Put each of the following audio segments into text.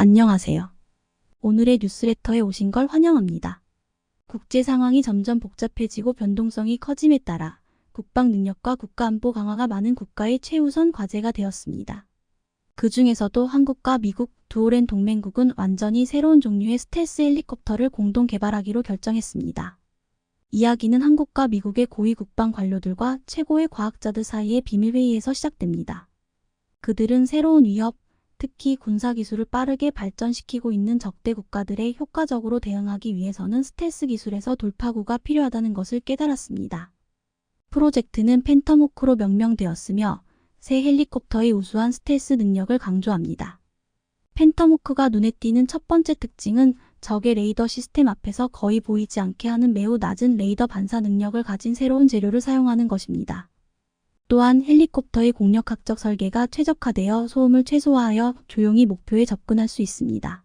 안녕하세요. 오늘의 뉴스레터에 오신 걸 환영합니다. 국제 상황이 점점 복잡해지고 변동성이 커짐에 따라 국방 능력과 국가안보 강화가 많은 국가의 최우선 과제가 되었습니다. 그 중에서도 한국과 미국 두 오랜 동맹국은 완전히 새로운 종류의 스텔스 헬리콥터를 공동 개발하기로 결정했습니다. 이야기는 한국과 미국의 고위 국방 관료들과 최고의 과학자들 사이의 비밀회의에서 시작됩니다. 그들은 새로운 위협, 특히 군사기술을 빠르게 발전시키고 있는 적대 국가들에 효과적으로 대응하기 위해서는 스텔스 기술에서 돌파구가 필요하다는 것을 깨달았습니다. 프로젝트는 팬텀호크로 명명되었으며 새 헬리콥터의 우수한 스텔스 능력을 강조합니다. 팬텀호크가 눈에 띄는 첫 번째 특징은 적의 레이더 시스템 앞에서 거의 보이지 않게 하는 매우 낮은 레이더 반사 능력을 가진 새로운 재료를 사용하는 것입니다. 또한 헬리콥터의 공력학적 설계가 최적화되어 소음을 최소화하여 조용히 목표에 접근할 수 있습니다.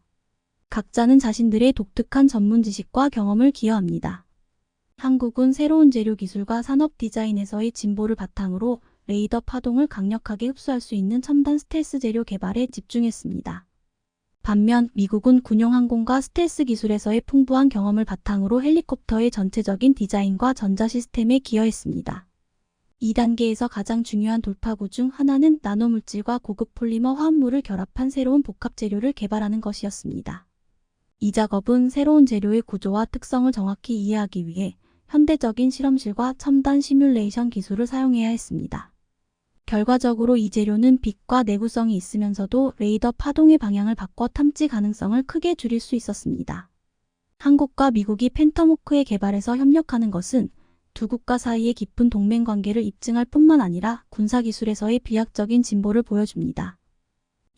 각자는 자신들의 독특한 전문 지식과 경험을 기여합니다. 한국은 새로운 재료 기술과 산업 디자인에서의 진보를 바탕으로 레이더 파동을 강력하게 흡수할 수 있는 첨단 스텔스 재료 개발에 집중했습니다. 반면 미국은 군용 항공과 스텔스 기술에서의 풍부한 경험을 바탕으로 헬리콥터의 전체적인 디자인과 전자 시스템에 기여했습니다. 2단계에서 가장 중요한 돌파구 중 하나는 나노물질과 고급 폴리머 화합물을 결합한 새로운 복합 재료를 개발하는 것이었습니다. 이 작업은 새로운 재료의 구조와 특성을 정확히 이해하기 위해 현대적인 실험실과 첨단 시뮬레이션 기술을 사용해야 했습니다. 결과적으로 이 재료는 빛과 내구성이 있으면서도 레이더 파동의 방향을 바꿔 탐지 가능성을 크게 줄일 수 있었습니다. 한국과 미국이 팬텀호크의 개발에서 협력하는 것은 두 국가 사이의 깊은 동맹 관계를 입증할 뿐만 아니라 군사기술에서의 비약적인 진보를 보여줍니다.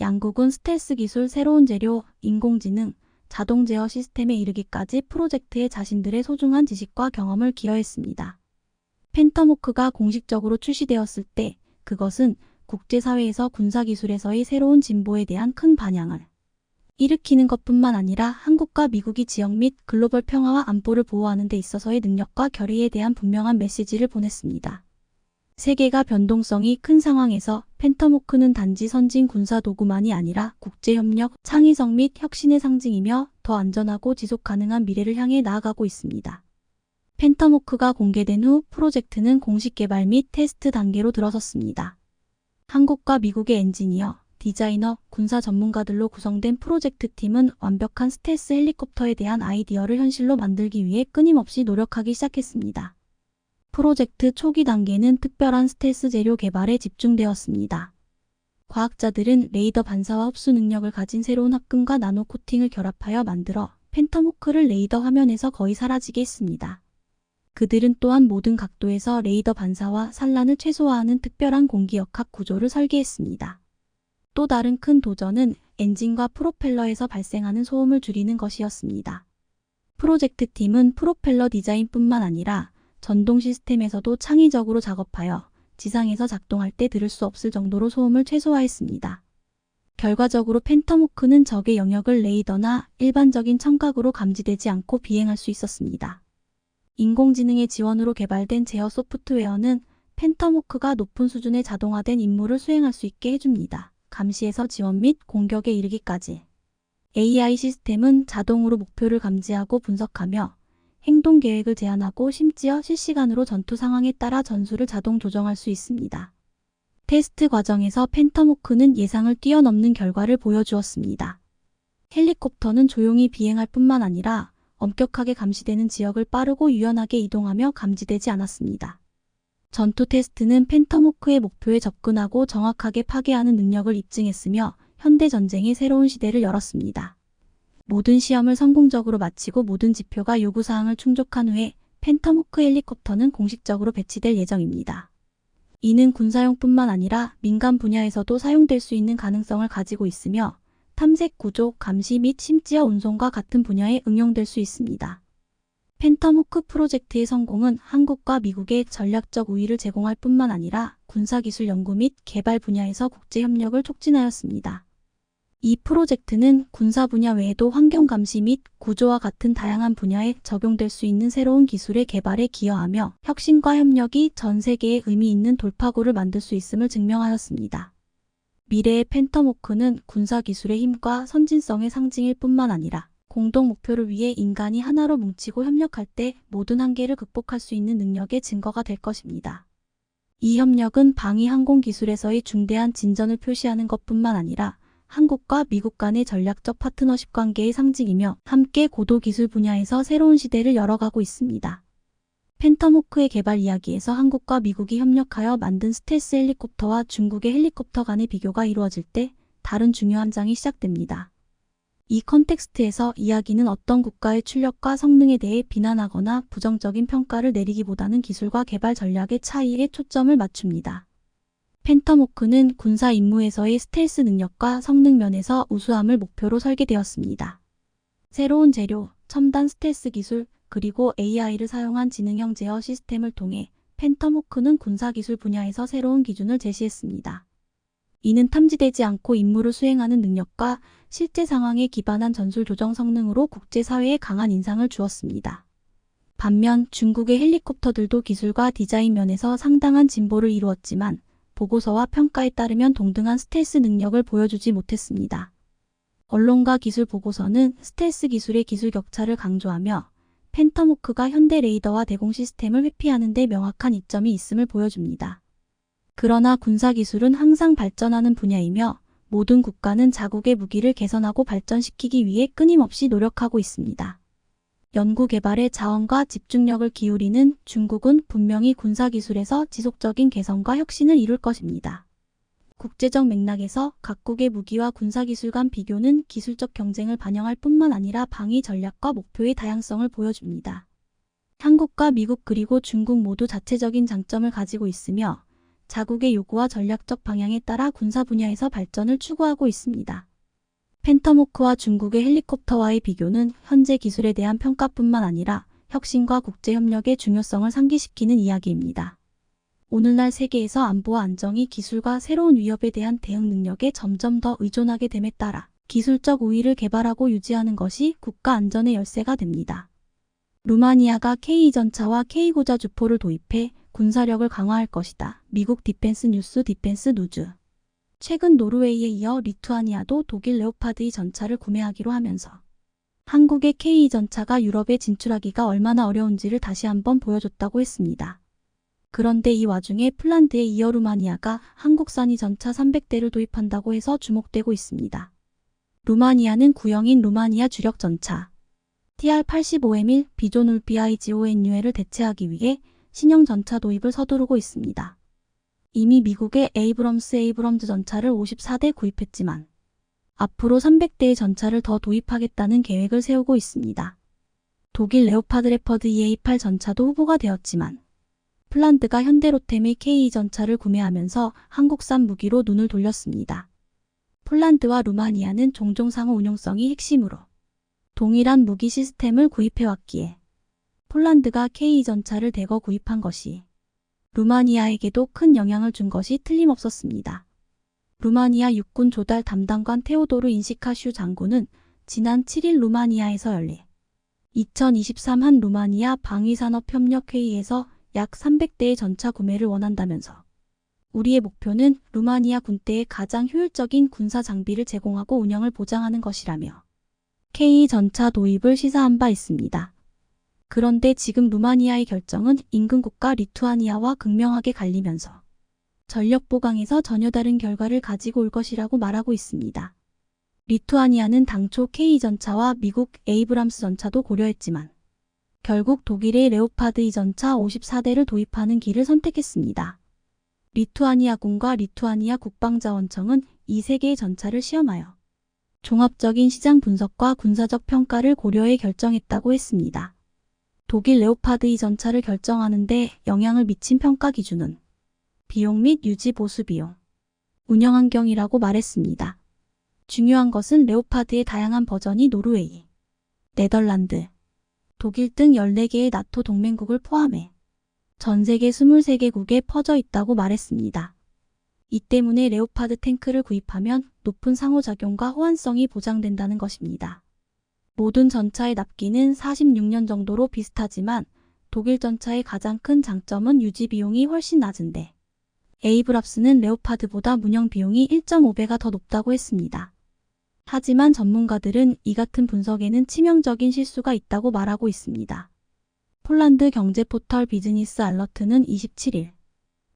양국은 스텔스 기술, 새로운 재료, 인공지능, 자동 제어 시스템에 이르기까지 프로젝트에 자신들의 소중한 지식과 경험을 기여했습니다. 팬텀호크가 공식적으로 출시되었을 때 그것은 국제사회에서 군사기술에서의 새로운 진보에 대한 큰 반향을 일으키는 것뿐만 아니라 한국과 미국이 지역 및 글로벌 평화와 안보를 보호하는 데 있어서의 능력과 결의에 대한 분명한 메시지를 보냈습니다. 세계가 변동성이 큰 상황에서 팬텀호크는 단지 선진 군사 도구만이 아니라 국제협력, 창의성 및 혁신의 상징이며 더 안전하고 지속 가능한 미래를 향해 나아가고 있습니다. 팬텀호크가 공개된 후 프로젝트는 공식 개발 및 테스트 단계로 들어섰습니다. 한국과 미국의 엔지니어, 디자이너, 군사 전문가들로 구성된 프로젝트 팀은 완벽한 스텔스 헬리콥터에 대한 아이디어를 현실로 만들기 위해 끊임없이 노력하기 시작했습니다. 프로젝트 초기 단계는 특별한 스텔스 재료 개발에 집중되었습니다. 과학자들은 레이더 반사와 흡수 능력을 가진 새로운 합금과 나노 코팅을 결합하여 만들어 팬텀호크를 레이더 화면에서 거의 사라지게 했습니다. 그들은 또한 모든 각도에서 레이더 반사와 산란을 최소화하는 특별한 공기역학 구조를 설계했습니다. 또 다른 큰 도전은 엔진과 프로펠러에서 발생하는 소음을 줄이는 것이었습니다. 프로젝트 팀은 프로펠러 디자인뿐만 아니라 전동 시스템에서도 창의적으로 작업하여 지상에서 작동할 때 들을 수 없을 정도로 소음을 최소화했습니다. 결과적으로 팬텀호크는 적의 영역을 레이더나 일반적인 청각으로 감지되지 않고 비행할 수 있었습니다. 인공지능의 지원으로 개발된 제어 소프트웨어는 팬텀호크가 높은 수준의 자동화된 임무를 수행할 수 있게 해줍니다. 감시에서 지원 및 공격에 이르기까지. AI 시스템은 자동으로 목표를 감지하고 분석하며 행동 계획을 제안하고 심지어 실시간으로 전투 상황에 따라 전술을 자동 조정할 수 있습니다. 테스트 과정에서 팬텀호크는 예상을 뛰어넘는 결과를 보여주었습니다. 헬리콥터는 조용히 비행할 뿐만 아니라 엄격하게 감시되는 지역을 빠르고 유연하게 이동하며 감지되지 않았습니다. 전투 테스트는 팬텀호크의 목표에 접근하고 정확하게 파괴하는 능력을 입증했으며 현대 전쟁의 새로운 시대를 열었습니다. 모든 시험을 성공적으로 마치고 모든 지표가 요구사항을 충족한 후에 팬텀호크 헬리콥터는 공식적으로 배치될 예정입니다. 이는 군사용뿐만 아니라 민간 분야에서도 사용될 수 있는 가능성을 가지고 있으며 탐색 구조, 감시 및 심지어 운송과 같은 분야에 응용될 수 있습니다. 팬텀호크 프로젝트의 성공은 한국과 미국의 전략적 우위를 제공할 뿐만 아니라 군사기술 연구 및 개발 분야에서 국제협력을 촉진하였습니다. 이 프로젝트는 군사 분야 외에도 환경감시 및 구조와 같은 다양한 분야에 적용될 수 있는 새로운 기술의 개발에 기여하며 혁신과 협력이 전 세계에 의미 있는 돌파구를 만들 수 있음을 증명하였습니다. 미래의 팬텀호크는 군사기술의 힘과 선진성의 상징일 뿐만 아니라 공동 목표를 위해 인간이 하나로 뭉치고 협력할 때 모든 한계를 극복할 수 있는 능력의 증거가 될 것입니다. 이 협력은 방위 항공 기술에서의 중대한 진전을 표시하는 것뿐만 아니라 한국과 미국 간의 전략적 파트너십 관계의 상징이며 함께 고도 기술 분야에서 새로운 시대를 열어가고 있습니다. 팬텀호크의 개발 이야기에서 한국과 미국이 협력하여 만든 스텔스 헬리콥터와 중국의 헬리콥터 간의 비교가 이루어질 때 다른 중요한 장이 시작됩니다. 이 컨텍스트에서 이야기는 어떤 국가의 출력과 성능에 대해 비난하거나 부정적인 평가를 내리기보다는 기술과 개발 전략의 차이에 초점을 맞춥니다. 팬텀호크는 군사 임무에서의 스텔스 능력과 성능 면에서 우수함을 목표로 설계되었습니다. 새로운 재료, 첨단 스텔스 기술, 그리고 AI를 사용한 지능형 제어 시스템을 통해 팬텀호크는 군사기술 분야에서 새로운 기준을 제시했습니다. 이는 탐지되지 않고 임무를 수행하는 능력과 실제 상황에 기반한 전술 조정 성능으로 국제사회에 강한 인상을 주었습니다. 반면 중국의 헬리콥터들도 기술과 디자인 면에서 상당한 진보를 이루었지만 보고서와 평가에 따르면 동등한 스텔스 능력을 보여주지 못했습니다. 언론과 기술 보고서는 스텔스 기술의 기술 격차를 강조하며 팬텀호크가 현대 레이더와 대공 시스템을 회피하는 데 명확한 이점이 있음을 보여줍니다. 그러나 군사기술은 항상 발전하는 분야이며 모든 국가는 자국의 무기를 개선하고 발전시키기 위해 끊임없이 노력하고 있습니다. 연구 개발에 자원과 집중력을 기울이는 중국은 분명히 군사기술에서 지속적인 개선과 혁신을 이룰 것입니다. 국제적 맥락에서 각국의 무기와 군사기술 간 비교는 기술적 경쟁을 반영할 뿐만 아니라 방위 전략과 목표의 다양성을 보여줍니다. 한국과 미국 그리고 중국 모두 자체적인 장점을 가지고 있으며 자국의 요구와 전략적 방향에 따라 군사 분야에서 발전을 추구하고 있습니다. 팬텀호크와 중국의 헬리콥터와의 비교는 현재 기술에 대한 평가뿐만 아니라 혁신과 국제협력의 중요성을 상기시키는 이야기입니다. 오늘날 세계에서 안보와 안정이 기술과 새로운 위협에 대한 대응 능력에 점점 더 의존하게 됨에 따라 기술적 우위를 개발하고 유지하는 것이 국가 안전의 열쇠가 됩니다. 루마니아가 K2전차와 K고자 주포를 도입해 군사력을 강화할 것이다. 미국 디펜스 뉴스 디펜스 누즈. 최근 노르웨이에 이어 리투아니아도 독일 레오파드 2 전차를 구매하기로 하면서 한국의 K2 전차가 유럽에 진출하기가 얼마나 어려운지를 다시 한번 보여줬다고 했습니다. 그런데 이 와중에 폴란드에 이어 루마니아가 한국산 이 전차 300대를 도입한다고 해서 주목되고 있습니다. 루마니아는 구형인 루마니아 주력 전차 TR-85M1 비존 울피아이지오NUL을 대체하기 위해 신형 전차 도입을 서두르고 있습니다. 이미 미국의 에이브럼스 전차를 54대 구입했지만 앞으로 300대의 전차를 더 도입하겠다는 계획을 세우고 있습니다. 독일 레오파드 레퍼드 EA8 전차도 후보가 되었지만 폴란드가 현대로템의 K2 전차를 구매하면서 한국산 무기로 눈을 돌렸습니다. 폴란드와 루마니아는 종종 상호 운용성이 핵심으로 동일한 무기 시스템을 구입해왔기에 폴란드가 K2 전차를 대거 구입한 것이 루마니아에게도 큰 영향을 준 것이 틀림없었습니다. 루마니아 육군 조달 담당관 테오도르 인시카슈 장군은 지난 7일 루마니아에서 열린 2023 한 루마니아 방위산업협력회의에서 약 300대의 전차 구매를 원한다면서 우리의 목표는 루마니아 군대에 가장 효율적인 군사 장비를 제공하고 운영을 보장하는 것이라며 K2 전차 도입을 시사한 바 있습니다. 그런데 지금 루마니아의 결정은 인근 국가 리투아니아와 극명하게 갈리면서 전력 보강에서 전혀 다른 결과를 가지고 올 것이라고 말하고 있습니다. 리투아니아는 당초 K2 전차와 미국 에이브람스 전차도 고려했지만 결국 독일의 레오파드 2 전차 54대를 도입하는 길을 선택했습니다. 리투아니아군과 리투아니아 국방자원청은 이 세 개의 전차를 시험하여 종합적인 시장 분석과 군사적 평가를 고려해 결정했다고 했습니다. 독일 레오파드 2 전차를 결정하는 데 영향을 미친 평가 기준은 비용 및 유지 보수 비용, 운영 환경이라고 말했습니다. 중요한 것은 레오파드의 다양한 버전이 노르웨이, 네덜란드, 독일 등 14개의 나토 동맹국을 포함해 전 세계 23개국에 퍼져 있다고 말했습니다. 이 때문에 레오파드 탱크를 구입하면 높은 상호작용과 호환성이 보장된다는 것입니다. 모든 전차의 납기는 46년 정도로 비슷하지만 독일 전차의 가장 큰 장점은 유지 비용이 훨씬 낮은데 에이브랍스는 레오파드보다 운영 비용이 1.5배가 더 높다고 했습니다. 하지만 전문가들은 이 같은 분석에는 치명적인 실수가 있다고 말하고 있습니다. 폴란드 경제 포털 비즈니스 알러트는 27일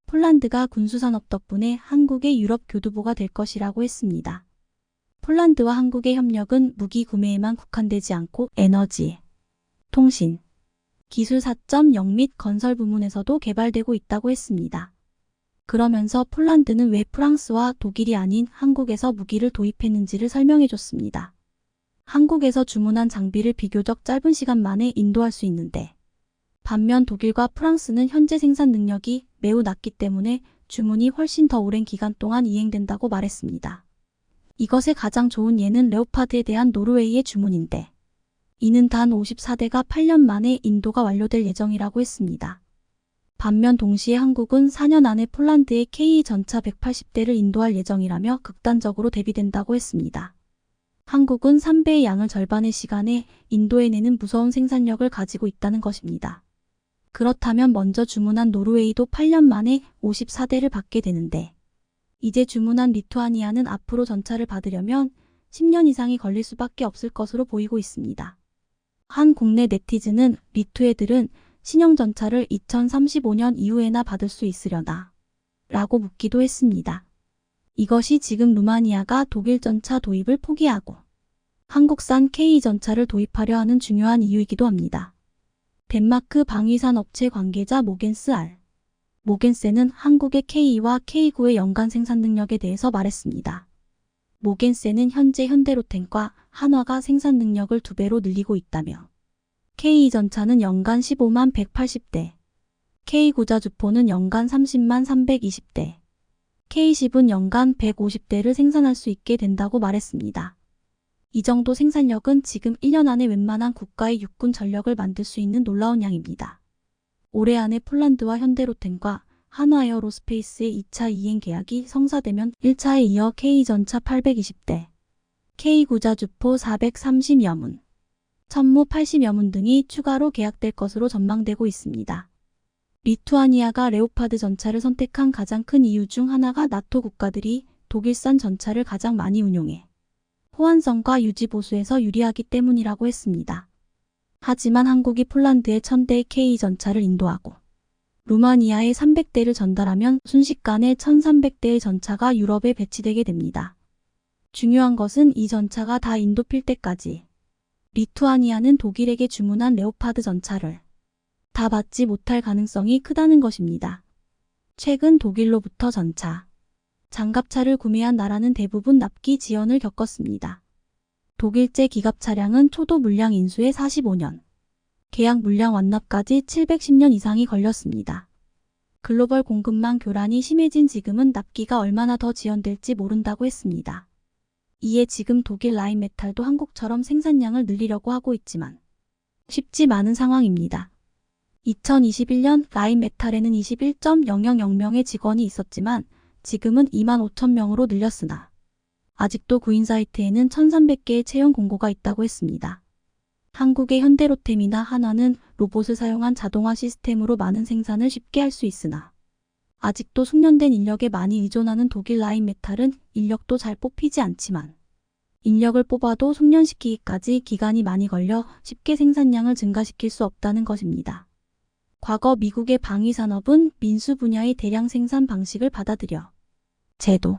폴란드가 군수산업 덕분에 한국의 유럽 교두보가 될 것이라고 했습니다. 폴란드와 한국의 협력은 무기 구매에만 국한되지 않고 에너지, 통신, 기술 4.0 및 건설 부문에서도 개발되고 있다고 했습니다. 그러면서 폴란드는 왜 프랑스와 독일이 아닌 한국에서 무기를 도입했는지를 설명해줬습니다. 한국에서 주문한 장비를 비교적 짧은 시간 만에 인도할 수 있는데 반면 독일과 프랑스는 현재 생산 능력이 매우 낮기 때문에 주문이 훨씬 더 오랜 기간 동안 이행된다고 말했습니다. 이것의 가장 좋은 예는 레오파드에 대한 노르웨이의 주문인데 이는 단 54대가 8년 만에 인도가 완료될 예정이라고 했습니다. 반면 동시에 한국은 4년 안에 폴란드에 KE 전차 180대를 인도할 예정이라며 극단적으로 대비된다고 했습니다. 한국은 3배의 양을 절반의 시간에 인도해내는 무서운 생산력을 가지고 있다는 것입니다. 그렇다면 먼저 주문한 노르웨이도 8년 만에 54대를 받게 되는데 이제 주문한 리투아니아는 앞으로 전차를 받으려면 10년 이상이 걸릴 수밖에 없을 것으로 보이고 있습니다. 한 국내 네티즌은 리투애들은 신형 전차를 2035년 이후에나 받을 수 있으려나? 라고 묻기도 했습니다. 이것이 지금 루마니아가 독일 전차 도입을 포기하고 한국산 KE 전차를 도입하려 하는 중요한 이유이기도 합니다. 덴마크 방위산 업체 관계자 모겐세는 한국의 KE와 K9의 연간 생산 능력에 대해서 말했습니다. 모겐세는 현재 현대로템과 한화가 생산 능력을 2배로 늘리고 있다며 KE 전차는 연간 15만 180대, K9 자주포는 연간 30만 320대, K10은 연간 150대를 생산할 수 있게 된다고 말했습니다. 이 정도 생산력은 지금 1년 안에 웬만한 국가의 육군 전력을 만들 수 있는 놀라운 양입니다. 올해 안에 폴란드와 현대로템과 한화에어로스페이스의 2차 이행 계약이 성사되면 1차에 이어 KE 전차 820대, K9 자주포 430여 문, 천무 80여 문 등이 추가로 계약될 것으로 전망되고 있습니다. 리투아니아가 레오파드 전차를 선택한 가장 큰 이유 중 하나가 나토 국가들이 독일산 전차를 가장 많이 운용해 호환성과 유지 보수에서 유리하기 때문이라고 했습니다. 하지만 한국이 폴란드에 1000대의 KE 전차를 인도하고 루마니아에 300대를 전달하면 순식간에 1300대의 전차가 유럽에 배치되게 됩니다. 중요한 것은 이 전차가 다 인도필 때까지 리투아니아는 독일에게 주문한 레오파드 전차를 다 받지 못할 가능성이 크다는 것입니다. 최근 독일로부터 전차, 장갑차를 구매한 나라는 대부분 납기 지연을 겪었습니다. 독일제 기갑 차량은 초도 물량 인수에 45년, 계약 물량 완납까지 710년 이상이 걸렸습니다. 글로벌 공급망 교란이 심해진 지금은 납기가 얼마나 더 지연될지 모른다고 했습니다. 이에 지금 독일 라인메탈도 한국처럼 생산량을 늘리려고 하고 있지만 쉽지 않은 상황입니다. 2021년 라인메탈에는 21.000명의 직원이 있었지만 지금은 25,000명으로 늘렸으나 아직도 구인 사이트에는 1,300개의 채용 공고가 있다고 했습니다. 한국의 현대로템이나 한화는 로봇을 사용한 자동화 시스템으로 많은 생산을 쉽게 할 수 있으나 아직도 숙련된 인력에 많이 의존하는 독일 라인메탈은 인력도 잘 뽑히지 않지만 인력을 뽑아도 숙련시키기까지 기간이 많이 걸려 쉽게 생산량을 증가시킬 수 없다는 것입니다. 과거 미국의 방위산업은 민수 분야의 대량 생산 방식을 받아들여 제도,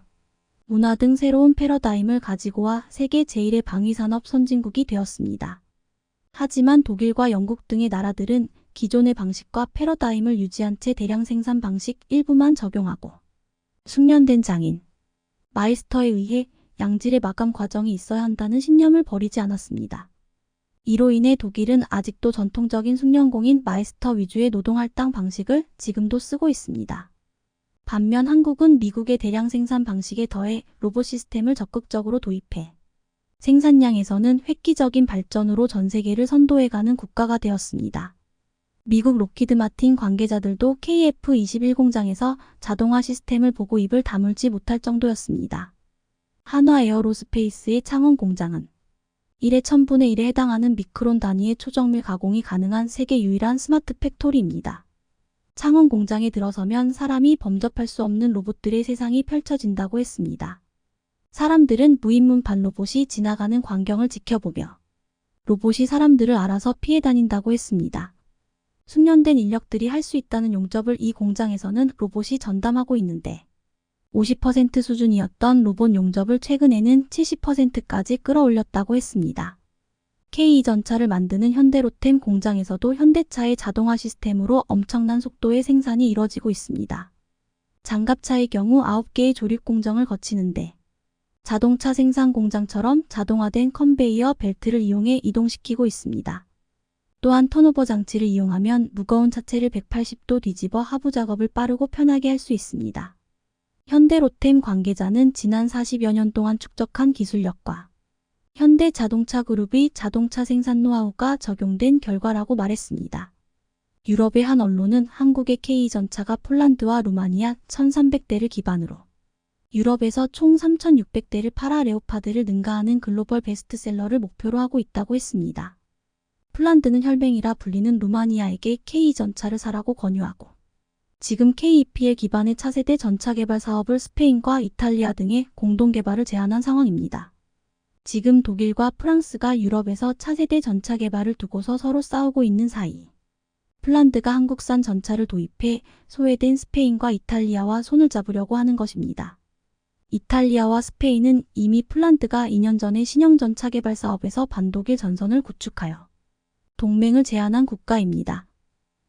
문화 등 새로운 패러다임을 가지고 와 세계 제1의 방위산업 선진국이 되었습니다. 하지만 독일과 영국 등의 나라들은 기존의 방식과 패러다임을 유지한 채 대량 생산 방식 일부만 적용하고 숙련된 장인, 마이스터에 의해 양질의 마감 과정이 있어야 한다는 신념을 버리지 않았습니다. 이로 인해 독일은 아직도 전통적인 숙련공인 마이스터 위주의 노동할당 방식을 지금도 쓰고 있습니다. 반면 한국은 미국의 대량 생산 방식에 더해 로봇 시스템을 적극적으로 도입해 생산량에서는 획기적인 발전으로 전 세계를 선도해가는 국가가 되었습니다. 미국 로키드 마틴 관계자들도 KF-21 공장에서 자동화 시스템을 보고 입을 다물지 못할 정도였습니다. 한화 에어로스페이스의 창원 공장은 1의 1000분의 1에 해당하는 미크론 단위의 초정밀 가공이 가능한 세계 유일한 스마트 팩토리입니다. 창원 공장에 들어서면 사람이 범접할 수 없는 로봇들의 세상이 펼쳐진다고 했습니다. 사람들은 무인문판 로봇이 지나가는 광경을 지켜보며 로봇이 사람들을 알아서 피해 다닌다고 했습니다. 숙련된 인력들이 할 수 있다는 용접을 이 공장에서는 로봇이 전담하고 있는데 50% 수준이었던 로봇 용접을 최근에는 70%까지 끌어올렸다고 했습니다. K전차를 만드는 현대로템 공장에서도 현대차의 자동화 시스템으로 엄청난 속도의 생산이 이뤄지고 있습니다. 장갑차의 경우 9개의 조립 공정을 거치는데 자동차 생산 공장처럼 자동화된 컨베이어 벨트를 이용해 이동시키고 있습니다. 또한 턴오버 장치를 이용하면 무거운 차체를 180도 뒤집어 하부 작업을 빠르고 편하게 할 수 있습니다. 현대로템 관계자는 지난 40여 년 동안 축적한 기술력과 현대자동차그룹의 자동차 생산 노하우가 적용된 결과라고 말했습니다. 유럽의 한 언론은 한국의 K전차가 폴란드와 루마니아 1,300대를 기반으로 유럽에서 총 3,600대를 팔아 레오파드를 능가하는 글로벌 베스트셀러를 목표로 하고 있다고 했습니다. 폴란드는 혈맹이라 불리는 루마니아에게 K전차를 사라고 권유하고 지금 KEPL 기반의 차세대 전차 개발 사업을 스페인과 이탈리아 등의 공동 개발을 제안한 상황입니다. 지금 독일과 프랑스가 유럽에서 차세대 전차 개발을 두고서 서로 싸우고 있는 사이 폴란드가 한국산 전차를 도입해 소외된 스페인과 이탈리아와 손을 잡으려고 하는 것입니다. 이탈리아와 스페인은 이미 폴란드가 2년 전에 신형 전차 개발 사업에서 반독일 전선을 구축하여 동맹을 제안한 국가입니다.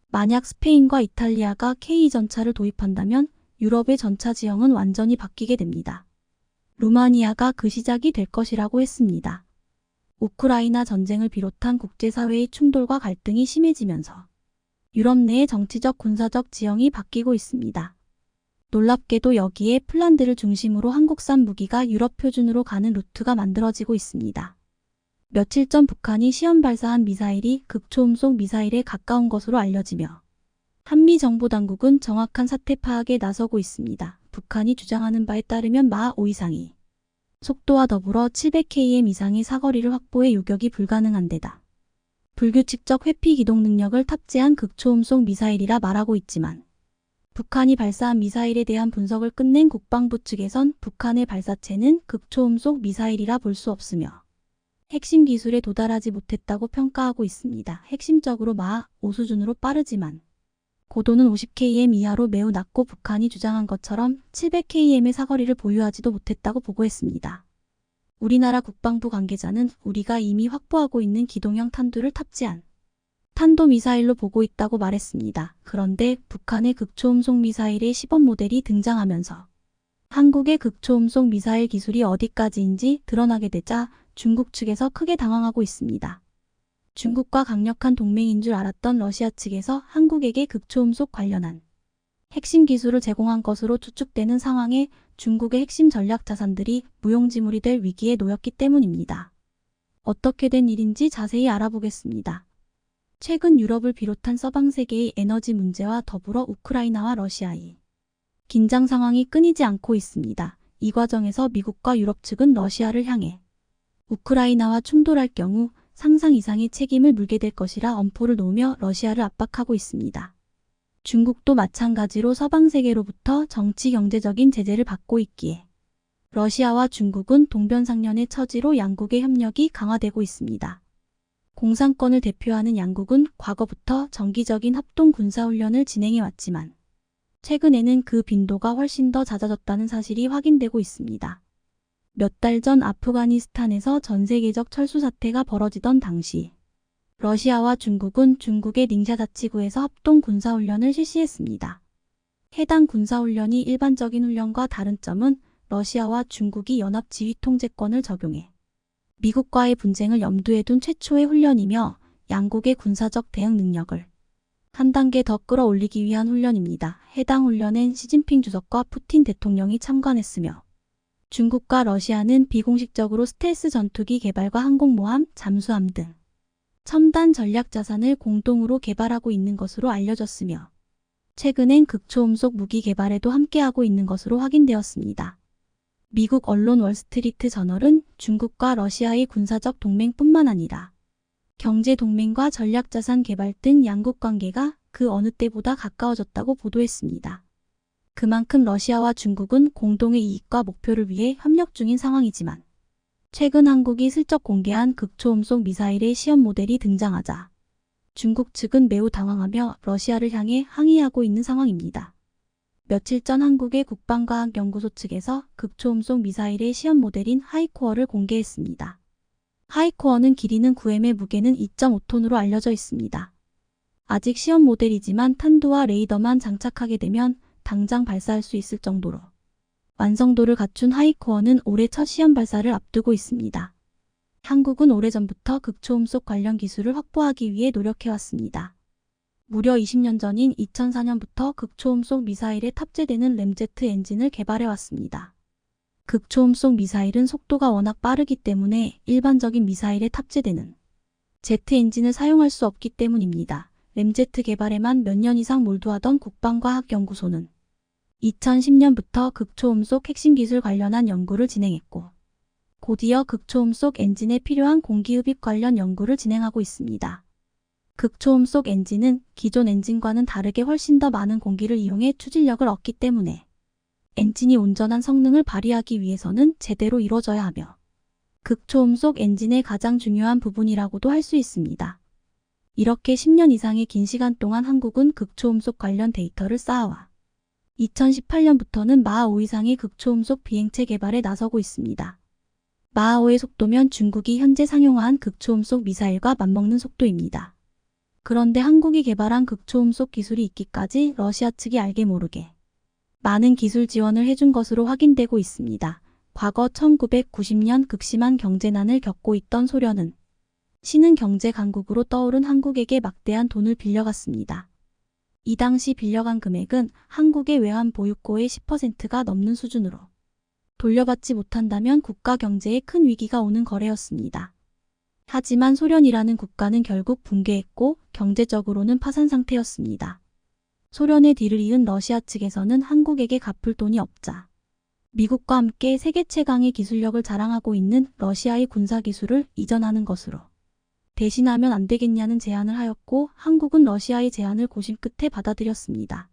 만약 스페인과 이탈리아가 K전차를 도입한다면 유럽의 전차 지형은 완전히 바뀌게 됩니다. 루마니아가 그 시작이 될 것이라고 했습니다. 우크라이나 전쟁을 비롯한 국제사회의 충돌과 갈등이 심해지면서 유럽 내의 정치적 군사적 지형이 바뀌고 있습니다. 놀랍게도 여기에 폴란드를 중심으로 한국산 무기가 유럽 표준으로 가는 루트가 만들어지고 있습니다. 며칠 전 북한이 시험 발사한 미사일이 극초음속 미사일에 가까운 것으로 알려지며 한미 정보당국은 정확한 사태 파악에 나서고 있습니다. 북한이 주장하는 바에 따르면 마하 5 이상이 속도와 더불어 700km 이상의 사거리를 확보해 요격이 불가능한 데다 불규칙적 회피 기동 능력을 탑재한 극초음속 미사일이라 말하고 있지만 북한이 발사한 미사일에 대한 분석을 끝낸 국방부 측에선 북한의 발사체는 극초음속 미사일이라 볼 수 없으며 핵심 기술에 도달하지 못했다고 평가하고 있습니다. 핵심적으로 마하 5 수준으로 빠르지만 고도는 50km 이하로 매우 낮고 북한이 주장한 것처럼 700km의 사거리를 보유하지도 못했다고 보고했습니다. 우리나라 국방부 관계자는 우리가 이미 확보하고 있는 기동형 탄두를 탑재한 탄도미사일로 보고 있다고 말했습니다. 그런데 북한의 극초음속 미사일의 시범 모델이 등장하면서 한국의 극초음속 미사일 기술이 어디까지인지 드러나게 되자 중국 측에서 크게 당황하고 있습니다. 중국과 강력한 동맹인 줄 알았던 러시아 측에서 한국에게 극초음속 관련한 핵심 기술을 제공한 것으로 추측되는 상황에 중국의 핵심 전략 자산들이 무용지물이 될 위기에 놓였기 때문입니다. 어떻게 된 일인지 자세히 알아보겠습니다. 최근 유럽을 비롯한 서방 세계의 에너지 문제와 더불어 우크라이나와 러시아의 긴장 상황이 끊이지 않고 있습니다. 이 과정에서 미국과 유럽 측은 러시아를 향해 우크라이나와 충돌할 경우 상상 이상의 책임을 물게 될 것이라 엄포를 놓으며 러시아를 압박하고 있습니다. 중국도 마찬가지로 서방 세계로부터 정치 경제적인 제재를 받고 있기에 러시아와 중국은 동변상련의 처지로 양국의 협력이 강화되고 있습니다. 공산권을 대표하는 양국은 과거부터 정기적인 합동 군사훈련을 진행해왔지만 최근에는 그 빈도가 훨씬 더 잦아졌다는 사실이 확인되고 있습니다. 몇 달 전 아프가니스탄에서 전세계적 철수 사태가 벌어지던 당시 러시아와 중국은 중국의 닝샤 자치구에서 합동 군사훈련을 실시했습니다. 해당 군사훈련이 일반적인 훈련과 다른 점은 러시아와 중국이 연합지휘통제권을 적용해 미국과의 분쟁을 염두에 둔 최초의 훈련이며 양국의 군사적 대응 능력을 한 단계 더 끌어올리기 위한 훈련입니다. 해당 훈련엔 시진핑 주석과 푸틴 대통령이 참관했으며 중국과 러시아는 비공식적으로 스텔스 전투기 개발과 항공모함, 잠수함 등 첨단 전략 자산을 공동으로 개발하고 있는 것으로 알려졌으며 최근엔 극초음속 무기 개발에도 함께하고 있는 것으로 확인되었습니다. 미국 언론 월스트리트 저널은 중국과 러시아의 군사적 동맹뿐만 아니라 경제 동맹과 전략 자산 개발 등 양국 관계가 그 어느 때보다 가까워졌다고 보도했습니다. 그만큼 러시아와 중국은 공동의 이익과 목표를 위해 협력 중인 상황이지만 최근 한국이 슬쩍 공개한 극초음속 미사일의 시험 모델이 등장하자 중국 측은 매우 당황하며 러시아를 향해 항의하고 있는 상황입니다. 며칠 전 한국의 국방과학연구소 측에서 극초음속 미사일의 시험 모델인 하이코어를 공개했습니다. 하이코어는 길이는 9m에 무게는 2.5톤으로 알려져 있습니다. 아직 시험 모델이지만 탄두와 레이더만 장착하게 되면 당장 발사할 수 있을 정도로 완성도를 갖춘 하이코어는 올해 첫 시험 발사를 앞두고 있습니다. 한국은 오래전부터 극초음속 관련 기술을 확보하기 위해 노력해왔습니다. 무려 20년 전인 2004년부터 극초음속 미사일에 탑재되는 램제트 엔진을 개발해왔습니다. 극초음속 미사일은 속도가 워낙 빠르기 때문에 일반적인 미사일에 탑재되는 제트 엔진을 사용할 수 없기 때문입니다. 램제트 개발에만 몇 년 이상 몰두하던 국방과학연구소는 2010년부터 극초음속 핵심 기술 관련한 연구를 진행했고 곧이어 극초음속 엔진에 필요한 공기흡입 관련 연구를 진행하고 있습니다. 극초음속 엔진은 기존 엔진과는 다르게 훨씬 더 많은 공기를 이용해 추진력을 얻기 때문에 엔진이 온전한 성능을 발휘하기 위해서는 제대로 이루어져야 하며 극초음속 엔진의 가장 중요한 부분이라고도 할 수 있습니다. 이렇게 10년 이상의 긴 시간 동안 한국은 극초음속 관련 데이터를 쌓아와 2018년부터는 마하5 이상의 극초음속 비행체 개발에 나서고 있습니다. 마하5의 속도면 중국이 현재 상용화한 극초음속 미사일과 맞먹는 속도입니다. 그런데 한국이 개발한 극초음속 기술이 있기까지 러시아 측이 알게 모르게 많은 기술 지원을 해준 것으로 확인되고 있습니다. 과거 1990년 극심한 경제난을 겪고 있던 소련은 신흥 경제 강국으로 떠오른 한국에게 막대한 돈을 빌려갔습니다. 이 당시 빌려간 금액은 한국의 외환 보유고의 10%가 넘는 수준으로 돌려받지 못한다면 국가 경제에 큰 위기가 오는 거래였습니다. 하지만 소련이라는 국가는 결국 붕괴했고 경제적으로는 파산 상태였습니다. 소련의 뒤를 이은 러시아 측에서는 한국에게 갚을 돈이 없자 미국과 함께 세계 최강의 기술력을 자랑하고 있는 러시아의 군사기술을 이전하는 것으로 대신하면 안 되겠냐는 제안을 하였고 한국은 러시아의 제안을 고심 끝에 받아들였습니다.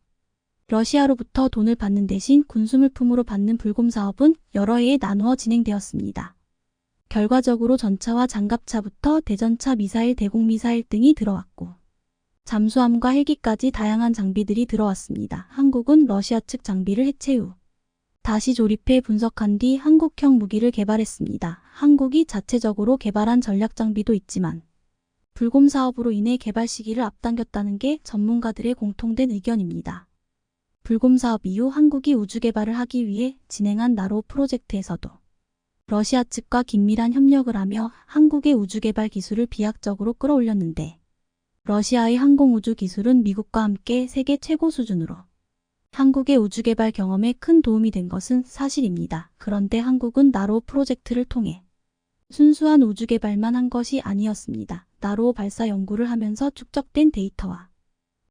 러시아로부터 돈을 받는 대신 군수물품으로 받는 불곰 사업은 여러 해에 나누어 진행되었습니다. 결과적으로 전차와 장갑차부터 대전차 미사일, 대공미사일 등이 들어왔고 잠수함과 헬기까지 다양한 장비들이 들어왔습니다. 한국은 러시아 측 장비를 해체 후 다시 조립해 분석한 뒤 한국형 무기를 개발했습니다. 한국이 자체적으로 개발한 전략 장비도 있지만 불곰 사업으로 인해 개발 시기를 앞당겼다는 게 전문가들의 공통된 의견입니다. 불곰 사업 이후 한국이 우주 개발을 하기 위해 진행한 나로 프로젝트에서도 러시아 측과 긴밀한 협력을 하며 한국의 우주 개발 기술을 비약적으로 끌어올렸는데 러시아의 항공우주 기술은 미국과 함께 세계 최고 수준으로 한국의 우주 개발 경험에 큰 도움이 된 것은 사실입니다. 그런데 한국은 나로 프로젝트를 통해 순수한 우주 개발만 한 것이 아니었습니다. 나로 발사 연구를 하면서 축적된 데이터와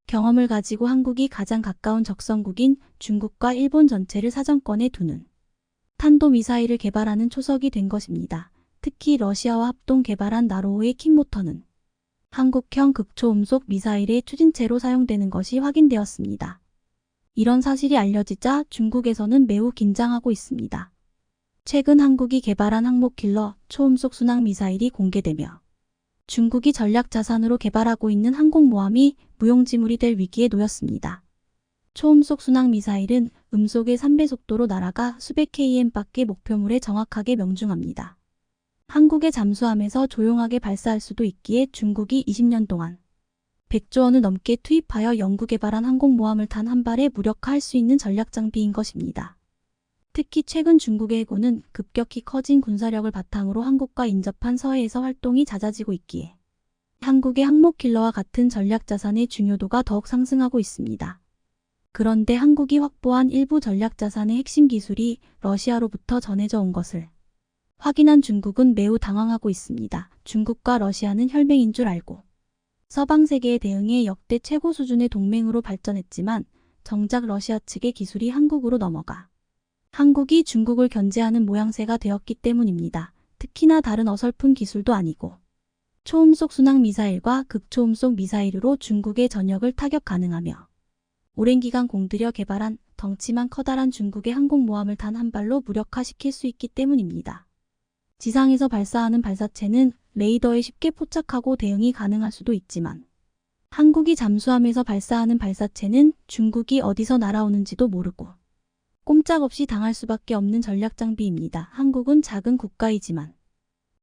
경험을 가지고 한국이 가장 가까운 적성국인 중국과 일본 전체를 사정권에 두는 탄도미사일을 개발하는 초석이 된 것입니다. 특히 러시아와 합동 개발한 나로호의 킥모터는 한국형 극초음속 미사일의 추진체로 사용되는 것이 확인되었습니다. 이런 사실이 알려지자 중국에서는 매우 긴장하고 있습니다. 최근 한국이 개발한 항목킬러 초음속 순항 미사일이 공개되며 중국이 전략 자산으로 개발하고 있는 항공모함이 무용지물이 될 위기에 놓였습니다. 초음속 순항 미사일은 음속의 3배 속도로 날아가 수백 km밖의 목표물에 정확하게 명중합니다. 한국의 잠수함에서 조용하게 발사할 수도 있기에 중국이 20년 동안 100조 원을 넘게 투입하여 연구 개발한 항공모함을 단 한 발에 무력화할 수 있는 전략 장비인 것입니다. 특히 최근 중국의 해군은 급격히 커진 군사력을 바탕으로 한국과 인접한 서해에서 활동이 잦아지고 있기에 한국의 항목킬러와 같은 전략 자산의 중요도가 더욱 상승하고 있습니다. 그런데 한국이 확보한 일부 전략 자산의 핵심 기술이 러시아로부터 전해져 온 것을 확인한 중국은 매우 당황하고 있습니다. 중국과 러시아는 혈맹인 줄 알고 서방 세계에 대응해 역대 최고 수준의 동맹으로 발전했지만 정작 러시아 측의 기술이 한국으로 넘어가 한국이 중국을 견제하는 모양새가 되었기 때문입니다. 특히나 다른 어설픈 기술도 아니고 초음속 순항 미사일과 극초음속 미사일으로 중국의 전역을 타격 가능하며 오랜 기간 공들여 개발한 덩치만 커다란 중국의 항공모함을 단 한 발로 무력화시킬 수 있기 때문입니다. 지상에서 발사하는 발사체는 레이더에 쉽게 포착하고 대응이 가능할 수도 있지만 한국이 잠수함에서 발사하는 발사체는 중국이 어디서 날아오는지도 모르고 꼼짝없이 당할 수밖에 없는 전략 장비입니다. 한국은 작은 국가이지만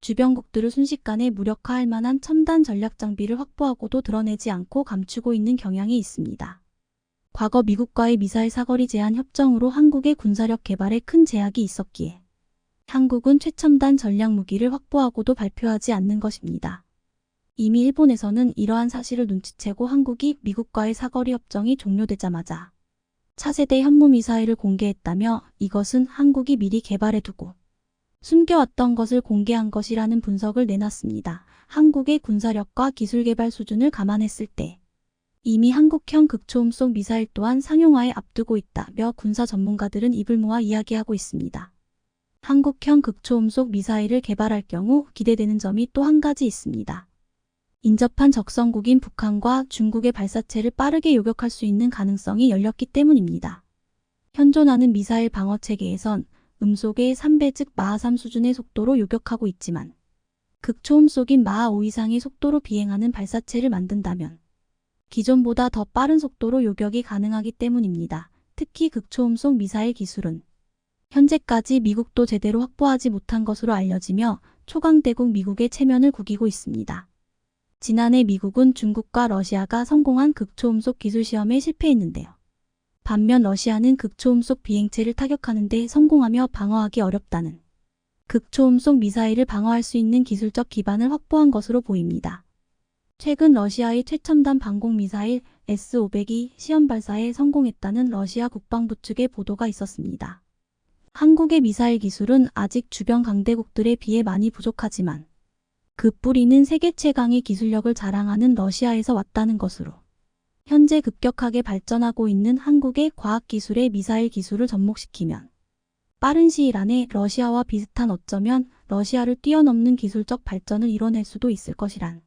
주변국들을 순식간에 무력화할 만한 첨단 전략 장비를 확보하고도 드러내지 않고 감추고 있는 경향이 있습니다. 과거 미국과의 미사일 사거리 제한 협정으로 한국의 군사력 개발에 큰 제약이 있었기에 한국은 최첨단 전략 무기를 확보하고도 발표하지 않는 것입니다. 이미 일본에서는 이러한 사실을 눈치채고 한국이 미국과의 사거리 협정이 종료되자마자 차세대 현무미사일을 공개했다며 이것은 한국이 미리 개발해두고 숨겨왔던 것을 공개한 것이라는 분석을 내놨습니다. 한국의 군사력과 기술 개발 수준을 감안했을 때 이미 한국형 극초음속 미사일 또한 상용화에 앞두고 있다며 군사 전문가들은 입을 모아 이야기하고 있습니다. 한국형 극초음속 미사일을 개발할 경우 기대되는 점이 또 한 가지 있습니다. 인접한 적성국인 북한과 중국의 발사체를 빠르게 요격할 수 있는 가능성이 열렸기 때문입니다. 현존하는 미사일 방어 체계에선 음속의 3배 즉 마하 3 수준의 속도로 요격하고 있지만 극초음속인 마하 5 이상의 속도로 비행하는 발사체를 만든다면 기존보다 더 빠른 속도로 요격이 가능하기 때문입니다. 특히 극초음속 미사일 기술은 현재까지 미국도 제대로 확보하지 못한 것으로 알려지며 초강대국 미국의 체면을 구기고 있습니다. 지난해 미국은 중국과 러시아가 성공한 극초음속 기술 시험에 실패했는데요. 반면 러시아는 극초음속 비행체를 타격하는 데 성공하며 방어하기 어렵다는 극초음속 미사일을 방어할 수 있는 기술적 기반을 확보한 것으로 보입니다. 최근 러시아의 최첨단 방공미사일 S-500이 시험 발사에 성공했다는 러시아 국방부 측의 보도가 있었습니다. 한국의 미사일 기술은 아직 주변 강대국들에 비해 많이 부족하지만 그 뿌리는 세계 최강의 기술력을 자랑하는 러시아에서 왔다는 것으로 현재 급격하게 발전하고 있는 한국의 과학기술의 미사일 기술을 접목시키면 빠른 시일 안에 러시아와 비슷한 어쩌면 러시아를 뛰어넘는 기술적 발전을 이뤄낼 수도 있을 것이란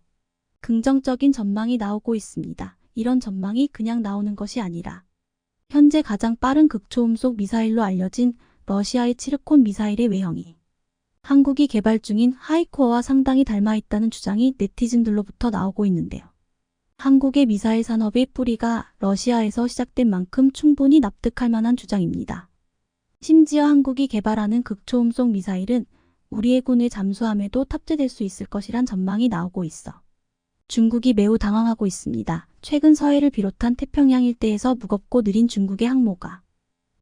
긍정적인 전망이 나오고 있습니다. 이런 전망이 그냥 나오는 것이 아니라 현재 가장 빠른 극초음속 미사일로 알려진 러시아의 츠르콘 미사일의 외형이 한국이 개발 중인 하이코어와 상당히 닮아 있다는 주장이 네티즌들로부터 나오고 있는데요. 한국의 미사일 산업의 뿌리가 러시아에서 시작된 만큼 충분히 납득할 만한 주장입니다. 심지어 한국이 개발하는 극초음속 미사일은 우리의 군의 잠수함에도 탑재될 수 있을 것이란 전망이 나오고 있어 중국이 매우 당황하고 있습니다. 최근 서해를 비롯한 태평양 일대에서 무겁고 느린 중국의 항모가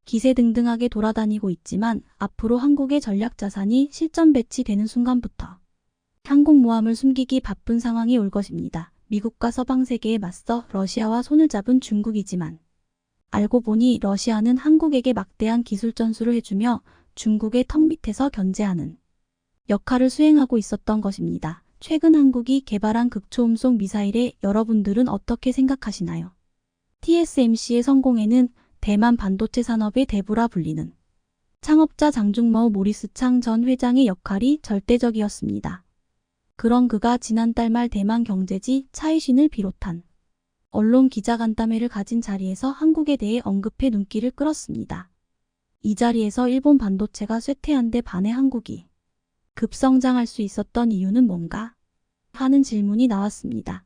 기세등등하게 돌아다니고 있지만 앞으로 한국의 전략 자산이 실전 배치되는 순간부터 항공모함을 숨기기 바쁜 상황이 올 것입니다. 미국과 서방 세계에 맞서 러시아와 손을 잡은 중국이지만 알고 보니 러시아는 한국에게 막대한 기술 전수를 해주며 중국의 턱 밑에서 견제하는 역할을 수행하고 있었던 것입니다. 최근 한국이 개발한 극초음속 미사일에 여러분들은 어떻게 생각하시나요? TSMC의 성공에는 대만 반도체 산업의 대부라 불리는 창업자 장중머우 모리스 창 전 회장의 역할이 절대적이었습니다. 그런 그가 지난달 말 대만 경제지 차이신을 비롯한 언론 기자간담회를 가진 자리에서 한국에 대해 언급해 눈길을 끌었습니다. 이 자리에서 일본 반도체가 쇠퇴한 데 반해 한국이 급성장할 수 있었던 이유는 뭔가? 하는 질문이 나왔습니다.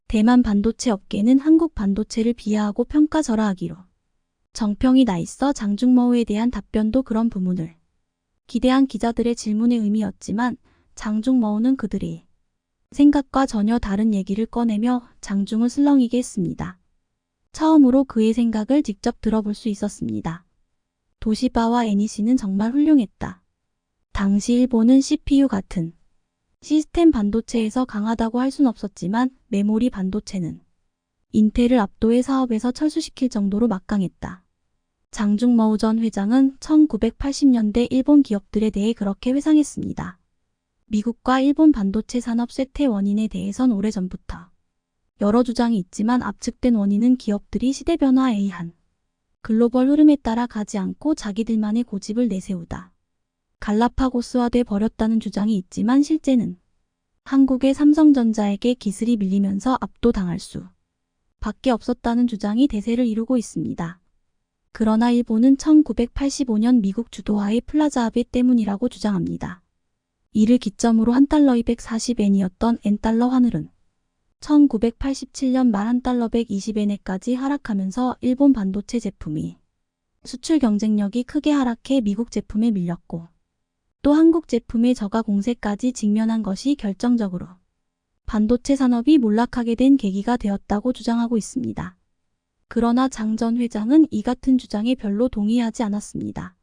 대만 반도체 업계는 한국 반도체를 비하하고 평가절하하기로 정평이 나 있어 장중머우에 대한 답변도 그런 부문을 기대한 기자들의 질문의 의미였지만 장중머우는 그들의 생각과 전혀 다른 얘기를 꺼내며 장중을 슬렁이게 했습니다. 처음으로 그의 생각을 직접 들어볼 수 있었습니다. 도시바와 NEC는 정말 훌륭했다. 당시 일본은 CPU 같은 시스템 반도체에서 강하다고 할 순 없었지만 메모리 반도체는 인텔을 압도해 사업에서 철수시킬 정도로 막강했다. 장중머우 전 회장은 1980년대 일본 기업들에 대해 그렇게 회상했습니다. 미국과 일본 반도체 산업 쇠퇴 원인에 대해선 오래전부터 여러 주장이 있지만 압축된 원인은 기업들이 시대 변화에 의한 글로벌 흐름에 따라 가지 않고 자기들만의 고집을 내세우다 갈라파고스화돼 버렸다는 주장이 있지만 실제는 한국의 삼성전자에게 기술이 밀리면서 압도당할 수 밖에 없었다는 주장이 대세를 이루고 있습니다. 그러나 일본은 1985년 미국 주도하의 플라자 합의 때문이라고 주장합니다. 이를 기점으로 $1 240엔이었던 N달러 환율은 1987년 말 $1 120엔에까지 하락하면서 일본 반도체 제품이 수출 경쟁력이 크게 하락해 미국 제품에 밀렸고 또 한국 제품의 저가 공세까지 직면한 것이 결정적으로 반도체 산업이 몰락하게 된 계기가 되었다고 주장하고 있습니다. 그러나 장 전 회장은 이 같은 주장에 별로 동의하지 않았습니다.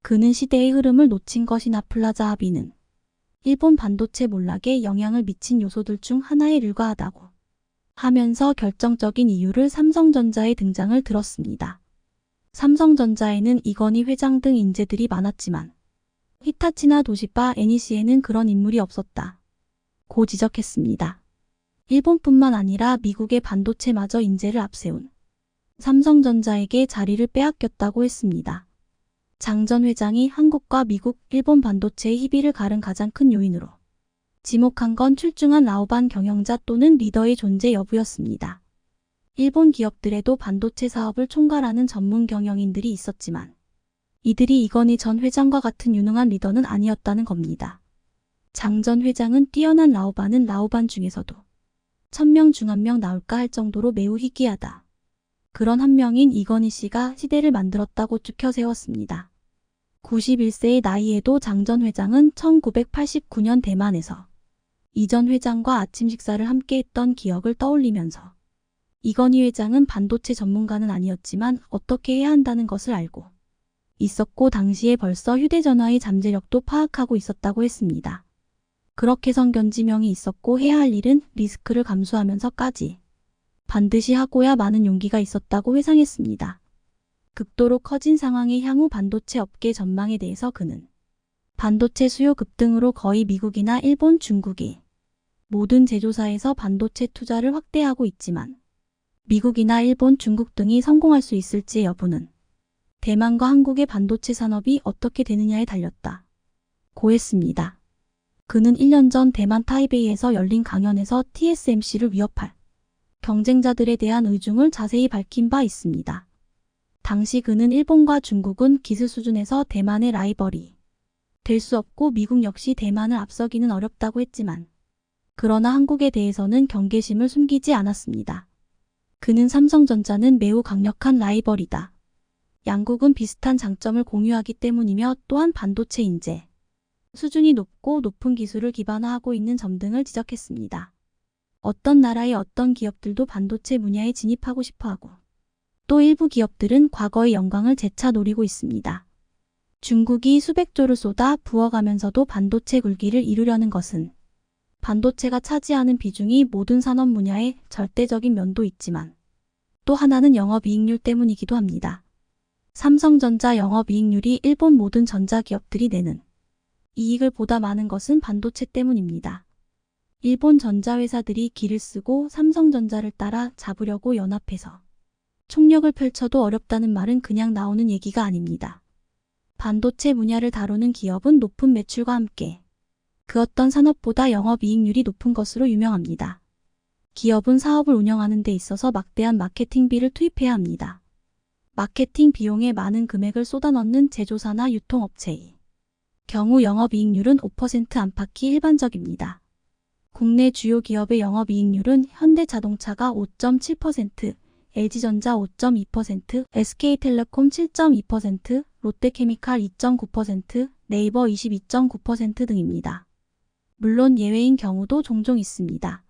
그는 시대의 흐름을 놓친 것이나 플라자 합의는 일본 반도체 몰락에 영향을 미친 요소들 중 하나에 불과하다고 하면서 결정적인 이유를 삼성전자의 등장을 들었습니다. 삼성전자에는 이건희 회장 등 인재들이 많았지만 히타치나 도시바, NEC에는 그런 인물이 없었다. 고 지적했습니다. 일본뿐만 아니라 미국의 반도체마저 인재를 앞세운 삼성전자에게 자리를 빼앗겼다고 했습니다. 장 전 회장이 한국과 미국, 일본 반도체의 희비를 가른 가장 큰 요인으로 지목한 건 출중한 라오반 경영자 또는 리더의 존재 여부였습니다. 일본 기업들에도 반도체 사업을 총괄하는 전문 경영인들이 있었지만 이들이 이건희 전 회장과 같은 유능한 리더는 아니었다는 겁니다. 장 전 회장은 뛰어난 라오반은 라오반 중에서도 1000명 중 1명 나올까 할 정도로 매우 희귀하다. 그런 한 명인 이건희 씨가 시대를 만들었다고 추켜 세웠습니다. 91세의 나이에도 장 전 회장은 1989년 대만에서 이 전 회장과 아침 식사를 함께 했던 기억을 떠올리면서 이건희 회장은 반도체 전문가는 아니었지만 어떻게 해야 한다는 것을 알고 있었고 당시에 벌써 휴대전화의 잠재력도 파악하고 있었다고 했습니다. 그렇게 성견지명이 있었고 해야 할 일은 리스크를 감수하면서까지 반드시 하고야 많은 용기가 있었다고 회상했습니다. 극도로 커진 상황의 향후 반도체 업계 전망에 대해서 그는 반도체 수요 급등으로 거의 미국이나 일본, 중국이 모든 제조사에서 반도체 투자를 확대하고 있지만 미국이나 일본, 중국 등이 성공할 수 있을지의 여부는 대만과 한국의 반도체 산업이 어떻게 되느냐에 달렸다. 고 했습니다. 그는 1년 전 대만 타이베이에서 열린 강연에서 TSMC를 위협할 경쟁자들에 대한 의중을 자세히 밝힌 바 있습니다. 당시 그는 일본과 중국은 기술 수준에서 대만의 라이벌이 될 수 없고 미국 역시 대만을 앞서기는 어렵다고 했지만 그러나 한국에 대해서는 경계심을 숨기지 않았습니다. 그는 삼성전자는 매우 강력한 라이벌이다. 양국은 비슷한 장점을 공유하기 때문이며 또한 반도체 인재 수준이 높고 높은 기술을 기반화하고 있는 점 등을 지적했습니다. 어떤 나라의 어떤 기업들도 반도체 분야에 진입하고 싶어하고 또 일부 기업들은 과거의 영광을 재차 노리고 있습니다. 중국이 수백조를 쏟아 부어가면서도 반도체 굴기를 이루려는 것은 반도체가 차지하는 비중이 모든 산업 분야에 절대적인 면도 있지만 또 하나는 영업이익률 때문이기도 합니다. 삼성전자 영업이익률이 일본 모든 전자기업들이 내는 이익을 보다 많은 것은 반도체 때문입니다. 일본 전자회사들이 기를 쓰고 삼성전자를 따라 잡으려고 연합해서 총력을 펼쳐도 어렵다는 말은 그냥 나오는 얘기가 아닙니다. 반도체 분야를 다루는 기업은 높은 매출과 함께 그 어떤 산업보다 영업이익률이 높은 것으로 유명합니다. 기업은 사업을 운영하는 데 있어서 막대한 마케팅비를 투입해야 합니다. 마케팅 비용에 많은 금액을 쏟아넣는 제조사나 유통업체의 경우 영업이익률은 5% 안팎이 일반적입니다. 국내 주요 기업의 영업이익률은 현대자동차가 5.7%, LG전자 5.2%, SK텔레콤 7.2%, 롯데케미칼 2.9%, 네이버 22.9% 등입니다. 물론 예외인 경우도 종종 있습니다.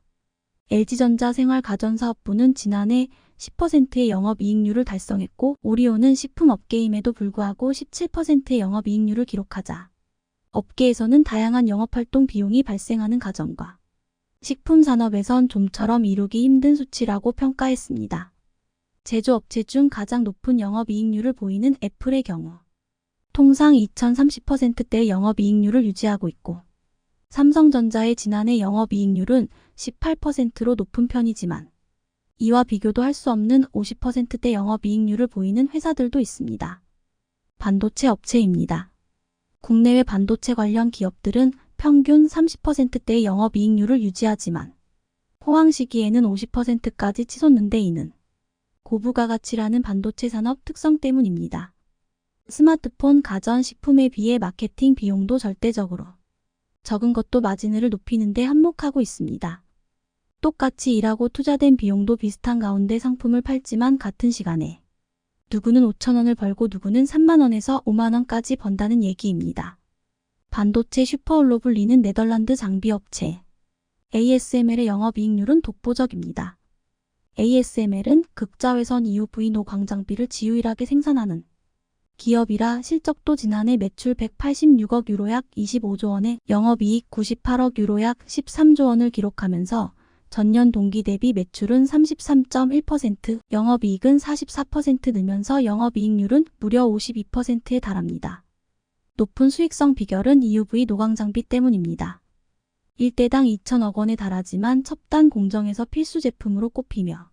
LG전자 생활가전사업부는 지난해 10%의 영업이익률을 달성했고 오리온은 식품업계임에도 불구하고 17%의 영업이익률을 기록하자 업계에서는 다양한 영업활동 비용이 발생하는 가정과 식품산업에선 좀처럼 이루기 힘든 수치라고 평가했습니다. 제조업체 중 가장 높은 영업이익률을 보이는 애플의 경우 통상 2030%대의 영업이익률을 유지하고 있고 삼성전자의 지난해 영업이익률은 18%로 높은 편이지만 이와 비교도 할 수 없는 50%대 영업이익률을 보이는 회사들도 있습니다. 반도체 업체입니다. 국내외 반도체 관련 기업들은 평균 30%대의 영업이익률을 유지하지만 호황 시기에는 50%까지 치솟는데 이는 고부가가치라는 반도체 산업 특성 때문입니다. 스마트폰, 가전, 식품에 비해 마케팅 비용도 절대적으로 적은 것도 마진을 높이는 데 한몫하고 있습니다. 똑같이 일하고 투자된 비용도 비슷한 가운데 상품을 팔지만 같은 시간에 누구는 5,000원을 벌고 누구는 3만원에서 5만원까지 번다는 얘기입니다. 반도체 슈퍼홀로 불리는 네덜란드 장비업체 ASML의 영업이익률은 독보적입니다. ASML은 극자외선 EUV 노광장비를 지유일하게 생산하는 기업이라 실적도 지난해 매출 186억 유로 약 25조 원에 영업이익 98억 유로 약 13조 원을 기록하면서 전년 동기 대비 매출은 33.1%, 영업이익은 44% 늘면서 영업이익률은 무려 52%에 달합니다. 높은 수익성 비결은 EUV 노광장비 때문입니다. 1대당 2천억 원에 달하지만 첩단 공정에서 필수 제품으로 꼽히며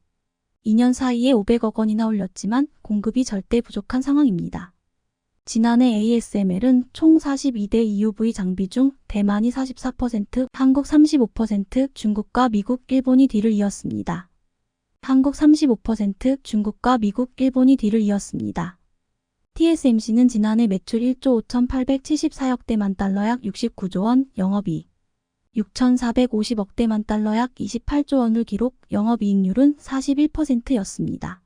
2년 사이에 500억 원이나 올렸지만 공급이 절대 부족한 상황입니다. 지난해 ASML은 총 42대 EUV 장비 중 대만이 44%, 한국 35%, 중국과 미국, 일본이 뒤를 이었습니다. 한국 35%, 중국과 미국, 일본이 뒤를 이었습니다. TSMC는 지난해 매출 1조 5,874억대만 달러 약 69조 원, 영업이익 6,450억대만 달러 약 28조 원을 기록, 영업이익률은 41%였습니다.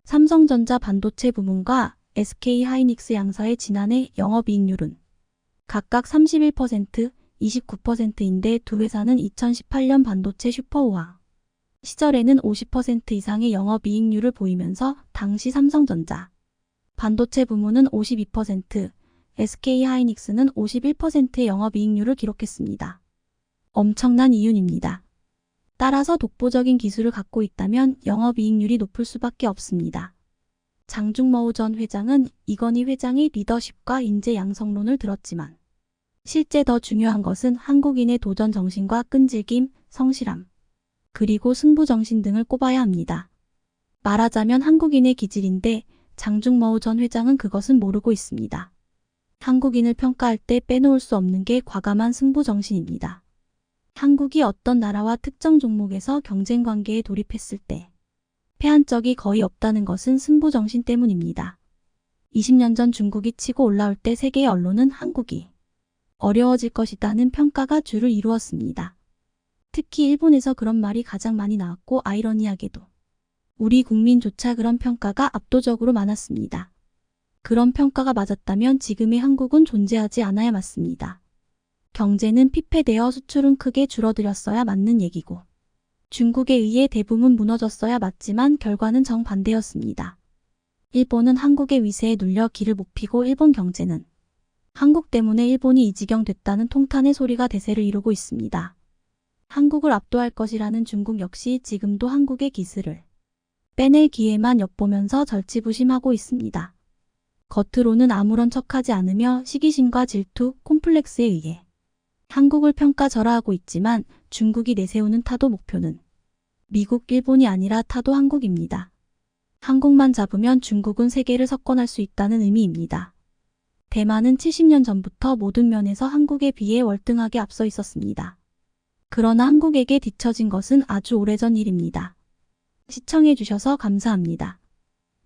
삼성전자 반도체 부문과 SK하이닉스 양사의 지난해 영업이익률은 각각 31%, 29%인데 두 회사는 2018년 반도체 슈퍼호황 시절에는 50% 이상의 영업이익률을 보이면서 당시 삼성전자 반도체 부문은 52%, SK하이닉스는 51%의 영업이익률을 기록했습니다. 엄청난 이윤입니다. 따라서 독보적인 기술을 갖고 있다면 영업이익률이 높을 수밖에 없습니다. 장중머우 전 회장은 이건희 회장의 리더십과 인재 양성론을 들었지만 실제 더 중요한 것은 한국인의 도전 정신과 끈질김, 성실함, 그리고 승부 정신 등을 꼽아야 합니다. 말하자면 한국인의 기질인데 장중머우 전 회장은 그것은 모르고 있습니다. 한국인을 평가할 때 빼놓을 수 없는 게 과감한 승부 정신입니다. 한국이 어떤 나라와 특정 종목에서 경쟁 관계에 돌입했을 때 패한 적이 거의 없다는 것은 승부 정신 때문입니다. 20년 전 중국이 치고 올라올 때 세계의 언론은 한국이 어려워질 것이다는 평가가 주를 이루었습니다. 특히 일본에서 그런 말이 가장 많이 나왔고 아이러니하게도 우리 국민조차 그런 평가가 압도적으로 많았습니다. 그런 평가가 맞았다면 지금의 한국은 존재하지 않아야 맞습니다. 경제는 피폐되어 수출은 크게 줄어들었어야 맞는 얘기고 중국에 의해 대부분 무너졌어야 맞지만 결과는 정반대였습니다. 일본은 한국의 위세에 눌려 기를 못 피고 일본 경제는 한국 때문에 일본이 이 지경 됐다는 통탄의 소리가 대세를 이루고 있습니다. 한국을 압도할 것이라는 중국 역시 지금도 한국의 기술을 빼낼 기회만 엿보면서 절치부심하고 있습니다. 겉으로는 아무런 척하지 않으며 시기심과 질투, 콤플렉스에 의해 한국을 평가절하하고 있지만 중국이 내세우는 타도 목표는 미국, 일본이 아니라 타도 한국입니다. 한국만 잡으면 중국은 세계를 석권할 수 있다는 의미입니다. 대만은 70년 전부터 모든 면에서 한국에 비해 월등하게 앞서 있었습니다. 그러나 한국에게 뒤처진 것은 아주 오래전 일입니다. 시청해 주셔서 감사합니다.